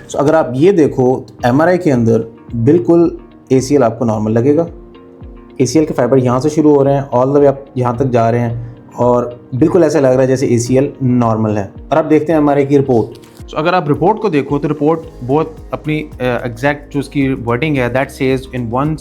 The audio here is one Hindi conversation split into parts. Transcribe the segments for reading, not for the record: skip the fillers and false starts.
सो अगर आप ये देखो MRI के अंदर बिल्कुल ACL आपको नॉर्मल लगेगा। ACL के फाइबर यहाँ से शुरू हो रहे हैं, ऑल द वे आप यहाँ तक जा रहे हैं और बिल्कुल ऐसा लग रहा है जैसे ACL नॉर्मल है। और आप देखते हैं MRI की रिपोर्ट। तो अगर आप रिपोर्ट को देखो तो रिपोर्ट बहुत अपनी एग्जैक्ट जो उसकी वर्डिंग है that says in one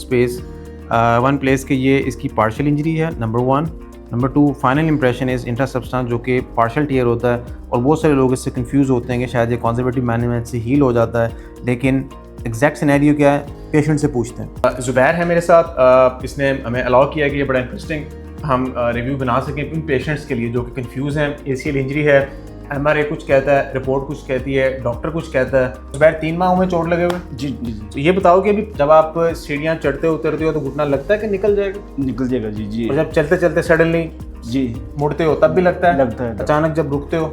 place के ये इसकी पार्शियल इंजरी है, number 1। Number 2, final impression is intrasubstance, जो कि पार्शियल टीयर होता है और बहुत सारे लोग इससे कंफ्यूज होते हैं कि शायद ये कंजर्वेटिव मैनेजमेंट से हील हो जाता है, लेकिन एग्जैक्ट सिनेरियो क्या है पेशेंट से पूछते हैं। ज़ुबैर है मेरे साथ, इसने हमें अलाउ किया कि ये बड़ा इंटरेस्टिंग हम रिव्यू बना सकें उन पेशेंट्स के लिए जो कि कंफ्यूज हैं। ACL इंजरी है, MRI कुछ कहता है, रिपोर्ट कुछ कहती है, डॉक्टर कुछ कहता है। ज़ुबैर 3 माह में चोट लगे हुए? जी जी। तो ये बताओ कि अभी जब आप सीढ़ियाँ चढ़ते उतरते हो तो घुटना लगता है कि निकल जाएगा? निकल जाएगा जी जी। और जब चलते चलते सडनली जी मुड़ते हो तब भी लगता है? लगता है। अचानक जब रुकते हो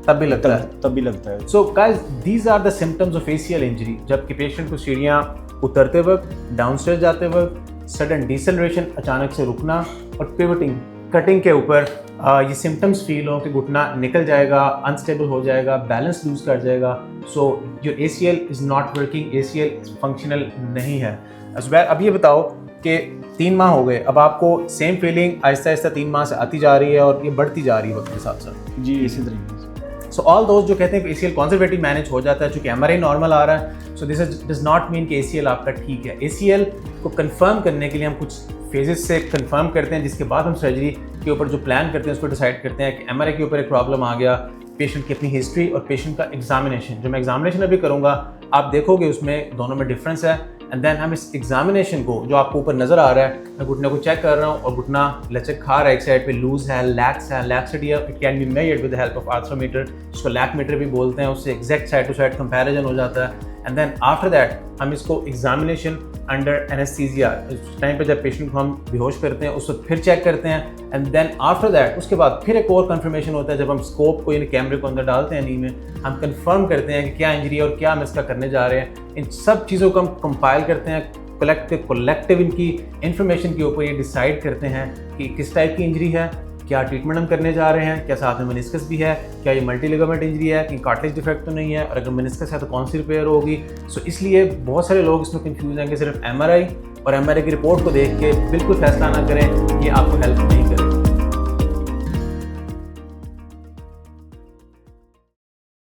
तब भी लगता है? तब भी लगता है। So guys, these are the symptoms of ACL injury. जबकि पेशेंट को सीढ़ियाँ उतरते वक्त, डाउनस्टेयर जाते वक्त, सडन डिसेलरेशन, अचानक से रुकना और पिवटिंग, कटिंग के ऊपर ये सिम्टम्स फील हो कि घुटना निकल जाएगा, अनस्टेबल हो जाएगा, बैलेंस लूज कर जाएगा। So your ACL is not working, ACL functional नहीं है। ज़ुबैर, अब ये बताओ कि 3 माह हो गए, अब आपको सेम फीलिंग आहिस्ता आहिस्ता 3 माह से आती जा रही है और ये बढ़ती जा रही है वक्त के साथ साथ? जी इसी तरीके से। सो ऑल दोस्त जो कहते हैं कि ACL कंजर्वेटिव मैनेज हो जाता है, चूँकि MRI नॉर्मल आ रहा है, so this does not mean कि ACL आपका ठीक है। ACL को कंफर्म करने के लिए हम कुछ फेजेस से कंफर्म करते हैं, जिसके बाद हम सर्जरी के ऊपर जो प्लान करते हैं उसको डिसाइड करते हैं कि MRI के ऊपर एक प्रॉब्लम आ गया, पेशेंट की अपनी हिस्ट्री और पेशेंट का एग्जामिनेशन, जो मैं एग्जामिनेशन अभी करूँगा आप देखोगे उसमें दोनों में डिफरेंस है। एंड देन हम इस एग्जामिनेशन को जो आपको ऊपर नज़र आ रहा है, मैं घुटने को चेक कर रहा हूँ और घुटना लचक खा रहा है, एक साइड पे लूज है, लैक्सिटी है, it can be measured with the help of arthrometer, जिसको लैक मीटर भी बोलते हैं। उससे exact side to side comparison हो जाता है। एंड देन आफ्टर दैट हम इसको एग्जामिनेशन अंडर एनेस्थीसिया, उस टाइम पे जब पेशेंट को हम बेहोश करते हैं उस वक्त फिर चेक करते हैं। एंड देन आफ्टर दैट उसके बाद फिर एक और कंफर्मेशन होता है, जब हम स्कोप को यानी कैमरे को अंदर डालते हैं नी में, हम कंफर्म करते हैं कि क्या इंजरी है और क्या हम इसका करने जा रहे हैं। इन सब चीज़ों को हम कंपाइल करते हैं, कलेक्टिव इनकी इंफॉर्मेशन के ऊपर ये डिसाइड करते हैं कि किस टाइप की इंजरी है, क्या ट्रीटमेंट हम करने जा रहे हैं, क्या साथ में मेनिस्कस भी है, क्या ये मल्टी लिगामेंट इंजरी है, कि कार्टिलेज डिफेक्ट तो नहीं है, और अगर मेनिस्कस है तो कौन सी रिपेयर होगी। सो इसलिए बहुत सारे लोग इसमें कंफ्यूज हैं कि सिर्फ MRI और MRI की रिपोर्ट को देख के बिल्कुल फैसला ना करें, ये आपको हेल्प नहीं करेगा।